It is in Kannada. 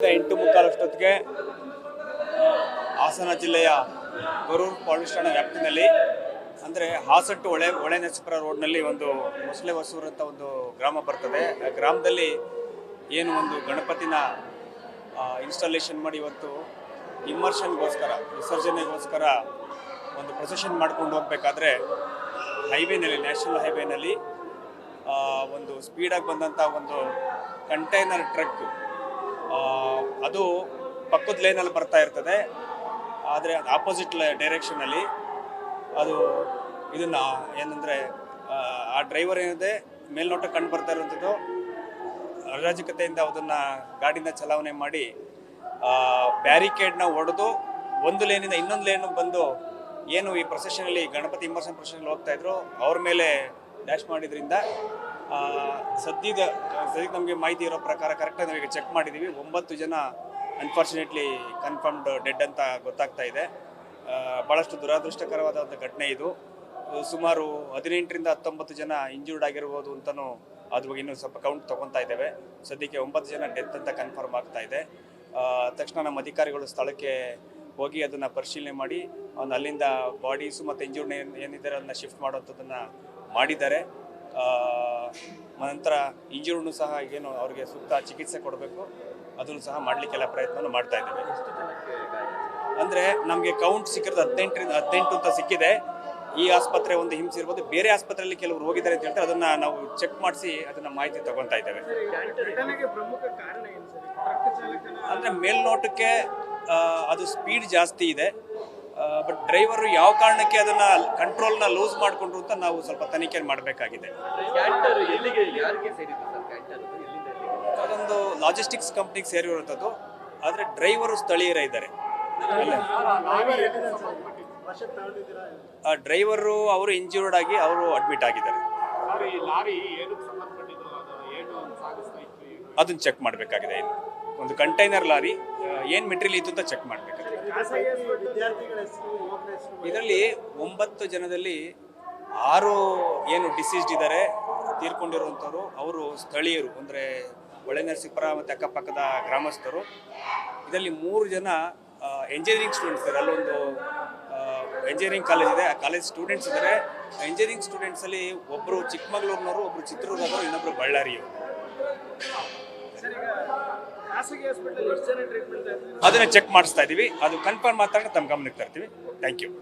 8:45 ಅಷ್ಟೊತ್ತಿಗೆ ಹಾಸನ ಜಿಲ್ಲೆಯ ಗೊರೂರು ಪೊಲೀಸ್ ಠಾಣಾ ವ್ಯಾಪ್ತಿನಲ್ಲಿ ಅಂದರೆ ಹಾಸಟ್ಟು ಹೊಳೆನರಸೀಪುರ ರೋಡ್ನಲ್ಲಿ ಒಂದು ಮೊಸಳೆ ಹೊಸೂರು ಅಂತ ಒಂದು ಗ್ರಾಮ ಬರ್ತದೆ. ಆ ಗ್ರಾಮದಲ್ಲಿ ಏನು ಒಂದು ಗಣಪತಿನ ಇನ್ಸ್ಟಾಲೇಷನ್ ಮಾಡಿ ಇವತ್ತು ಇಮ್ಮರ್ಷನ್ಗೋಸ್ಕರ ವಿಸರ್ಜನೆಗೋಸ್ಕರ ಒಂದು ಪ್ರೊಸೆಷನ್ ಮಾಡ್ಕೊಂಡು ಹೋಗಬೇಕಾದ್ರೆ ಹೈವೇನಲ್ಲಿ ನ್ಯಾಷನಲ್ ಹೈವೇನಲ್ಲಿ ಒಂದು ಸ್ಪೀಡಾಗಿ ಬಂದಂಥ ಒಂದು ಕಂಟೈನರ್ ಟ್ರಕ್ ಅದು ಪಕ್ಕದ ಲೇನಲ್ಲಿ ಬರ್ತಾ ಇರ್ತದೆ. ಆದರೆ ಆಪೋಸಿಟ್ ಡೈರೆಕ್ಷನಲ್ಲಿ ಅದು ಇದನ್ನು ಏನಂದರೆ ಆ ಡ್ರೈವರ್ ಏನಿದೆ ಮೇಲ್ನೋಟ ಕಂಡು ಬರ್ತಾ ಇರುವಂಥದ್ದು ಅರಾಜಕತೆಯಿಂದ ಅದನ್ನು ಗಾಡಿನ ಚಲಾವಣೆ ಮಾಡಿ ಬ್ಯಾರಿಕೇಡ್ನ ಒಡೆದು ಒಂದು ಲೇನಿಂದ ಇನ್ನೊಂದು ಲೇನಿಗೆ ಬಂದು ಏನು ಈ ಪ್ರೊಸೆಷನಲ್ಲಿ ಗಣಪತಿ ಇಮ್ಮರ್ಷನ್ ಪ್ರೊಸೆಷನಲ್ಲಿ ಹೋಗ್ತಾ ಇದ್ರು ಅವ್ರ ಮೇಲೆ ಡ್ಯಾಶ್ ಮಾಡಿದ್ರಿಂದ ಸದ್ಯದ ನಮಗೆ ಮಾಹಿತಿ ಇರೋ ಪ್ರಕಾರ ಕರೆಕ್ಟಾಗಿ ನಾವೀಗ ಚೆಕ್ ಮಾಡಿದ್ದೀವಿ. 9 ಜನ ಅನ್ಫಾರ್ಚುನೇಟ್ಲಿ ಕನ್ಫರ್ಮ್ಡ್ ಡೆಡ್ ಅಂತ ಗೊತ್ತಾಗ್ತಾ ಇದೆ. ಭಾಳಷ್ಟು ದುರದೃಷ್ಟಕರವಾದ ಒಂದು ಘಟನೆ ಇದು. ಸುಮಾರು 18ರಿಂದ 19 ಜನ ಇಂಜೂರ್ಡ್ ಆಗಿರ್ಬೋದು ಅಂತಲೂ ಅದ್ರ ಬಗ್ಗೆ ಇನ್ನೂ ಸ್ವಲ್ಪ ಕೌಂಟ್ ತೊಗೊತಾ ಇದ್ದೇವೆ. ಸದ್ಯಕ್ಕೆ 9 ಜನ ಡೆತ್ ಅಂತ ಕನ್ಫರ್ಮ್ ಆಗ್ತಾ ಇದೆ. ತಕ್ಷಣ ನಮ್ಮ ಅಧಿಕಾರಿಗಳು ಸ್ಥಳಕ್ಕೆ ಹೋಗಿ ಅದನ್ನು ಪರಿಶೀಲನೆ ಮಾಡಿ ಅಲ್ಲಿಂದ ಬಾಡೀಸು ಮತ್ತು ಇಂಜೂರ್ಡ್ ಏನಿದ್ದಾರೆ ಅದನ್ನ ಶಿಫ್ಟ್ ಮಾಡುವಂಥದ್ದನ್ನು ಮಾಡಿದ್ದಾರೆ. ನಂತರ ಇಂಜೂರ್ಡ್ನು ಸಹ ಏನು ಅವ್ರಿಗೆ ಸೂಕ್ತ ಚಿಕಿತ್ಸೆ ಕೊಡಬೇಕು ಅದನ್ನು ಸಹ ಮಾಡಲಿಕ್ಕೆಲ್ಲ ಪ್ರಯತ್ನವನ್ನು ಮಾಡ್ತಾ ಇದ್ದೇವೆ. ಅಂದರೆ ನಮಗೆ ಕೌಂಟ್ ಸಿಕ್ಕಿರೋದು 18 ಅಂತ ಸಿಕ್ಕಿದೆ. ಈ ಆಸ್ಪತ್ರೆ ಒಂದು ಹಿಂಸೆ ಇರ್ಬೋದು, ಬೇರೆ ಆಸ್ಪತ್ರೆಯಲ್ಲಿ ಕೆಲವರು ಹೋಗಿದ್ದಾರೆ ಅಂತ ಹೇಳ್ತಾರೆ. ಅದನ್ನು ನಾವು ಚೆಕ್ ಮಾಡಿಸಿ ಅದನ್ನು ಮಾಹಿತಿ ತಗೊತಾ ಇದ್ದೇವೆ. ಅಂದರೆ ಮೇಲ್ನೋಟಕ್ಕೆ ಅದು ಸ್ಪೀಡ್ ಜಾಸ್ತಿ ಇದೆ, ಬಟ್ ಡ್ರೈವರು ಯಾವ ಕಾರಣಕ್ಕೆ ಅದನ್ನ ಕಂಟ್ರೋಲ್ನ ಲೂಸ್ ಮಾಡಿಕೊಂಡ್ರು ಅಂತ ನಾವು ಸ್ವಲ್ಪ ತನಿಖೆ ಮಾಡಬೇಕಾಗಿದೆ. ಅದೊಂದು ಲಾಜಿಸ್ಟಿಕ್ಸ್ ಕಂಪ್ನಿಗೆ ಸೇರಿರುವಂಥದ್ದು, ಆದರೆ ಡ್ರೈವರು ಸ್ಥಳೀಯರೇ ಇದ್ದಾರೆ. ಡ್ರೈವರು ಅವರು ಇಂಜೂರ್ಡ್ ಆಗಿ ಅವರು ಅಡ್ಮಿಟ್ ಆಗಿದ್ದಾರೆ. ಅದನ್ನ ಚೆಕ್ ಮಾಡಬೇಕಾಗಿದೆ. ಒಂದು ಕಂಟೈನರ್ ಲಾರಿ ಏನು ಮೆಟೀರಿಯಲ್ ಇತ್ತು ಅಂತ ಚೆಕ್ ಮಾಡಬೇಕಾಗಿದೆ. ಇದರಲ್ಲಿ 9 ಜನದಲ್ಲಿ 6 ಏನು ಡಿಸೀಸ್ಡ್ ಇದ್ದಾರೆ, ತೀರ್ಕೊಂಡಿರುವಂಥವ್ರು. ಅವರು ಸ್ಥಳೀಯರು, ಅಂದರೆ ಹೊಳೆನರಸೀಪುರ ಮತ್ತು ಅಕ್ಕಪಕ್ಕದ ಗ್ರಾಮಸ್ಥರು. ಇದರಲ್ಲಿ 3 ಜನ ಎಂಜಿನಿಯರಿಂಗ್ ಸ್ಟೂಡೆಂಟ್ಸ್ ಇದ್ದಾರೆ. ಅಲ್ಲೊಂದು ಎಂಜಿನಿಯರಿಂಗ್ ಕಾಲೇಜ್ ಇದೆ, ಆ ಕಾಲೇಜ್ ಸ್ಟೂಡೆಂಟ್ಸ್ ಇದ್ದಾರೆ. ಎಂಜಿನಿಯರಿಂಗ್ ಸ್ಟೂಡೆಂಟ್ಸಲ್ಲಿ ಒಬ್ಬರು ಚಿಕ್ಕಮಗಳೂರಿನವರು, ಒಬ್ಬರು ಚಿತ್ರದುರ್ಗದವರು, ಇನ್ನೊಬ್ಬರು ಬಳ್ಳಾರಿಯವರು. ಅದನ್ನ ಚೆಕ್ ಮಾಡಿಸ್ತಾ ಇದ್ದೀವಿ. ಅದು ಕನ್ಫರ್ಮ್ ಮಾತಾಡಿ ತಮ್ಮ ಗಮನಕ್ಕೆ ತರ್ತೀವಿ. Thank you.